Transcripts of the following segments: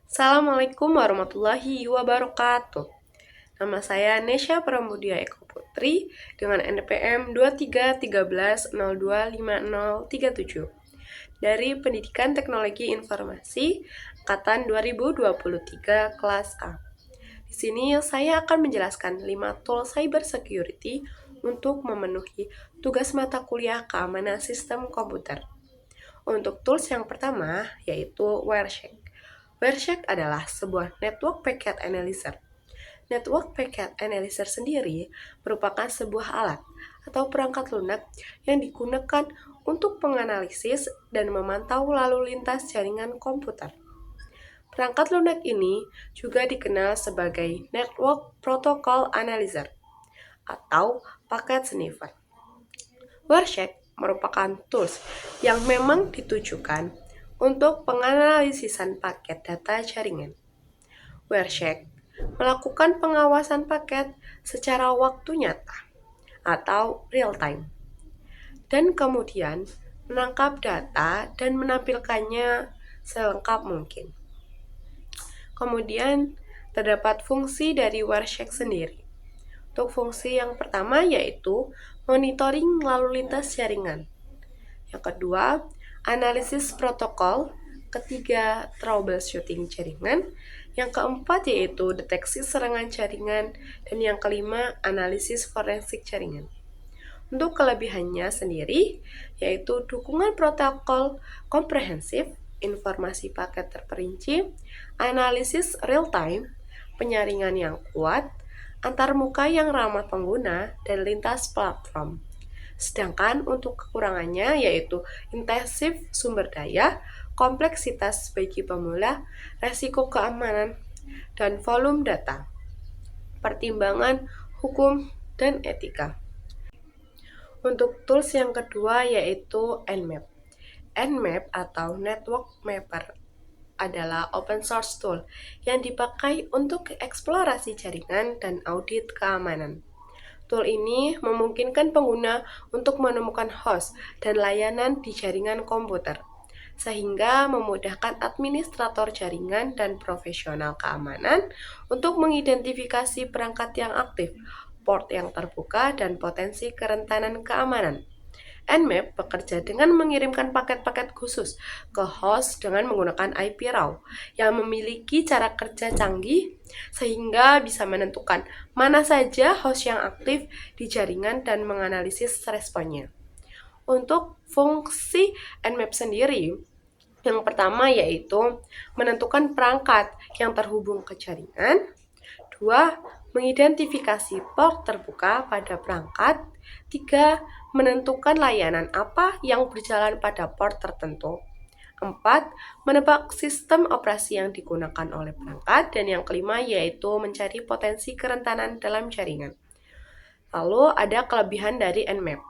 Assalamualaikum warahmatullahi wabarakatuh. Nama saya Nesya Pramudia Eko Putri dengan NPM 2313025037 dari Pendidikan Teknologi Informasi angkatan 2023 kelas A. Di sini saya akan menjelaskan 5 tool cyber security untuk memenuhi tugas mata kuliah keamanan sistem komputer. Untuk tools yang pertama yaitu Wireshark. Wireshark adalah sebuah network packet analyzer. Network packet analyzer sendiri merupakan sebuah alat atau perangkat lunak yang digunakan untuk menganalisis dan memantau lalu lintas jaringan komputer. Perangkat lunak ini juga dikenal sebagai Network Protocol Analyzer atau packet sniffer. Wireshark merupakan tools yang memang ditujukan untuk penganalisisan paket data jaringan. Wireshark melakukan pengawasan paket secara waktu nyata atau real time, dan kemudian menangkap data dan menampilkannya selengkap mungkin. Kemudian terdapat fungsi dari Wireshark sendiri. Untuk fungsi yang pertama yaitu monitoring lalu lintas jaringan. Yang kedua, analisis protokol. Ketiga, troubleshooting jaringan. Yang keempat yaitu deteksi serangan jaringan. Dan yang kelima, analisis forensik jaringan. Untuk kelebihannya sendiri, yaitu dukungan protokol komprehensif, informasi paket terperinci, analisis real time, penyaringan yang kuat, antarmuka yang ramah pengguna, dan lintas platform. Sedangkan untuk kekurangannya yaitu intensif sumber daya, kompleksitas bagi pemula, resiko keamanan, dan volume data, pertimbangan hukum, dan etika. Untuk tools yang kedua yaitu Nmap. Nmap atau Network Mapper adalah open source tool yang dipakai untuk eksplorasi jaringan dan audit keamanan. Tool ini memungkinkan pengguna untuk menemukan host dan layanan di jaringan komputer, sehingga memudahkan administrator jaringan dan profesional keamanan untuk mengidentifikasi perangkat yang aktif, port yang terbuka, dan potensi kerentanan keamanan. Nmap bekerja dengan mengirimkan paket-paket khusus ke host dengan menggunakan IP raw yang memiliki cara kerja canggih sehingga bisa menentukan mana saja host yang aktif di jaringan dan menganalisis responnya. Untuk fungsi Nmap sendiri, yang pertama yaitu menentukan perangkat yang terhubung ke jaringan. Dua, mengidentifikasi port terbuka pada perangkat. Tiga, menentukan layanan apa yang berjalan pada port tertentu. Empat, menebak sistem operasi yang digunakan oleh perangkat. Dan yang kelima yaitu mencari potensi kerentanan dalam jaringan. Lalu ada kelebihan dari Nmap.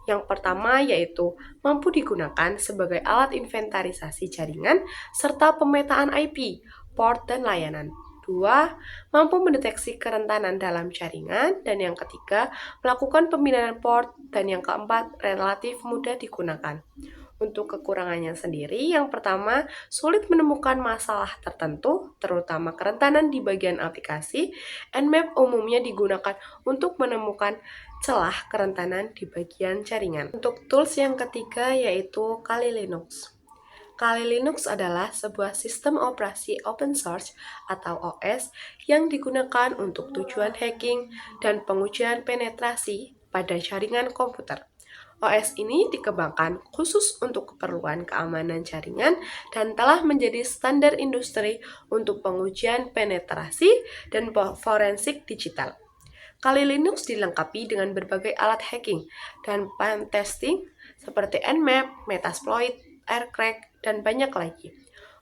Yang pertama yaitu mampu digunakan sebagai alat inventarisasi jaringan serta pemetaan IP, port, dan layanan. Dua, mampu mendeteksi kerentanan dalam jaringan. Dan yang ketiga, melakukan pembinaan port. Dan yang keempat, relatif mudah digunakan. Untuk kekurangannya sendiri, yang pertama, sulit menemukan masalah tertentu, terutama kerentanan di bagian aplikasi. Nmap umumnya digunakan untuk menemukan celah kerentanan di bagian jaringan. Untuk tools yang ketiga yaitu Kali Linux. Kali Linux adalah sebuah sistem operasi open source atau OS yang digunakan untuk tujuan hacking dan pengujian penetrasi pada jaringan komputer. OS ini dikembangkan khusus untuk keperluan keamanan jaringan dan telah menjadi standar industri untuk pengujian penetrasi dan forensik digital. Kali Linux dilengkapi dengan berbagai alat hacking dan pen testing seperti Nmap, Metasploit, Aircrack, dan banyak lagi.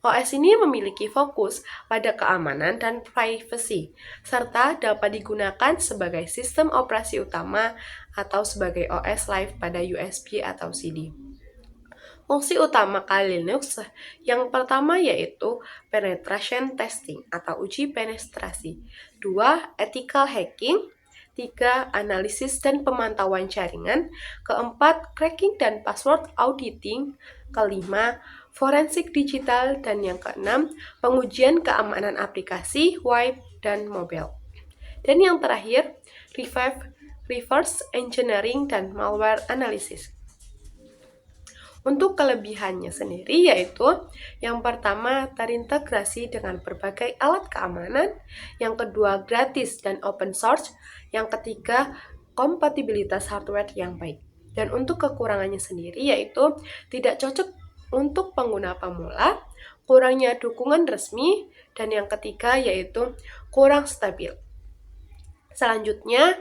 OS ini memiliki fokus pada keamanan dan privacy, serta dapat digunakan sebagai sistem operasi utama atau sebagai OS live pada USB atau CD. Fungsi utama Kali Linux yang pertama yaitu penetration testing atau uji penetrasi. Dua, ethical hacking. Tiga, analisis dan pemantauan jaringan. Keempat, cracking dan password auditing. Kelima, forensik digital, dan yang keenam, pengujian keamanan aplikasi, web, dan mobile. Dan yang terakhir, reverse engineering dan malware analysis. Untuk kelebihannya sendiri yaitu yang pertama terintegrasi dengan berbagai alat keamanan, yang kedua gratis dan open source, yang ketiga kompatibilitas hardware yang baik. Dan untuk kekurangannya sendiri yaitu tidak cocok untuk pengguna pemula, kurangnya dukungan resmi, dan yang ketiga yaitu kurang stabil. Selanjutnya,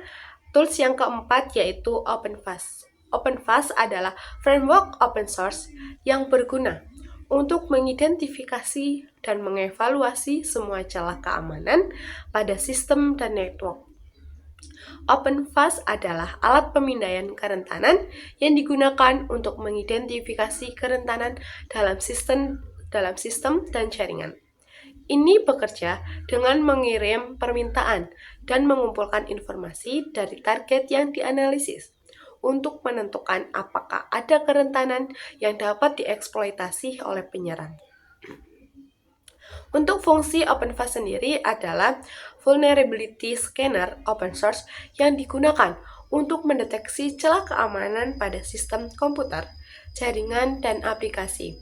tools yang keempat yaitu OpenVAS. OpenVAS adalah framework open source yang berguna untuk mengidentifikasi dan mengevaluasi semua celah keamanan pada sistem dan network. OpenVAS adalah alat pemindaian kerentanan yang digunakan untuk mengidentifikasi kerentanan dalam sistem dan jaringan. Ini bekerja dengan mengirim permintaan dan mengumpulkan informasi dari target yang dianalisis untuk menentukan apakah ada kerentanan yang dapat dieksploitasi oleh penyerang. Untuk fungsi OpenVAS sendiri adalah vulnerability scanner open source yang digunakan untuk mendeteksi celah keamanan pada sistem komputer, jaringan, dan aplikasi.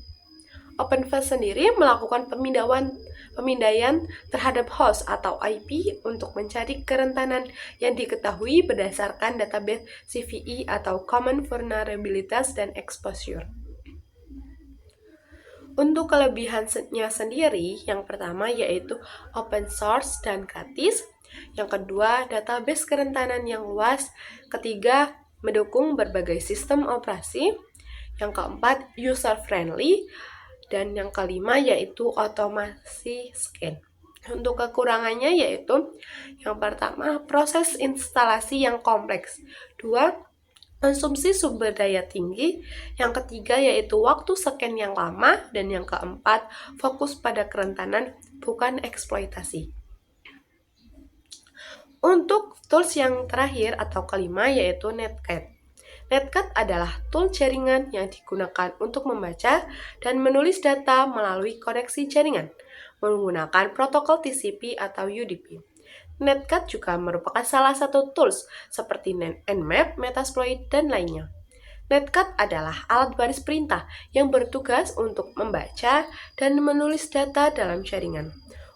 OpenVAS sendiri melakukan pemindaian terhadap host atau IP untuk mencari kerentanan yang diketahui berdasarkan database CVE atau Common Vulnerabilities dan Exposure. Untuk kelebihannya sendiri, yang pertama yaitu open source dan gratis, yang kedua database kerentanan yang luas, ketiga mendukung berbagai sistem operasi, yang keempat user friendly, dan yang kelima yaitu otomasi scan. Untuk kekurangannya yaitu yang pertama proses instalasi yang kompleks, dua konsumsi sumber daya tinggi, yang ketiga yaitu waktu scan yang lama, dan yang keempat fokus pada kerentanan bukan eksploitasi. Untuk tools yang terakhir atau kelima yaitu Netcat. Netcat adalah tool jaringan yang digunakan untuk membaca dan menulis data melalui koneksi jaringan menggunakan protokol TCP atau UDP. Netcat juga merupakan salah satu tools seperti Nmap, Metasploit, dan lainnya. Netcat adalah alat baris perintah yang bertugas untuk membaca dan menulis data dalam jaringan.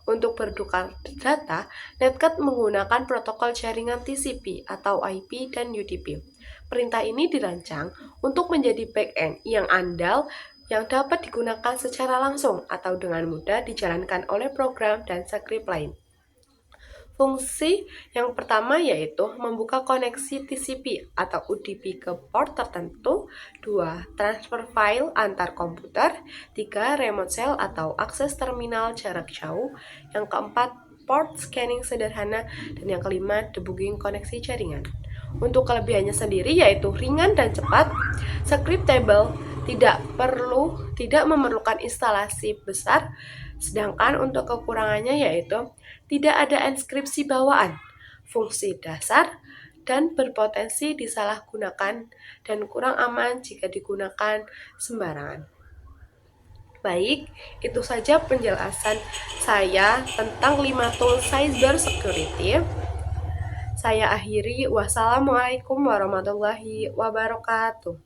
Untuk bertukar data, Netcat menggunakan protokol jaringan TCP atau IP dan UDP. Perintah ini dirancang untuk menjadi backend yang andal yang dapat digunakan secara langsung atau dengan mudah dijalankan oleh program dan skrip lain. Fungsi yang pertama yaitu membuka koneksi TCP atau UDP ke port tertentu, 2. Transfer file antar komputer, 3. Remote cell atau akses terminal jarak jauh, yang keempat port scanning sederhana, dan yang kelima debugging koneksi jaringan. Untuk kelebihannya sendiri yaitu ringan dan cepat, scriptable, tidak memerlukan instalasi besar, sedangkan untuk kekurangannya yaitu tidak ada enskripsi bawaan, fungsi dasar, dan berpotensi disalahgunakan dan kurang aman jika digunakan sembarangan. Baik, itu saja penjelasan saya tentang 5 tools cyber security. Saya akhiri, wassalamualaikum warahmatullahi wabarakatuh.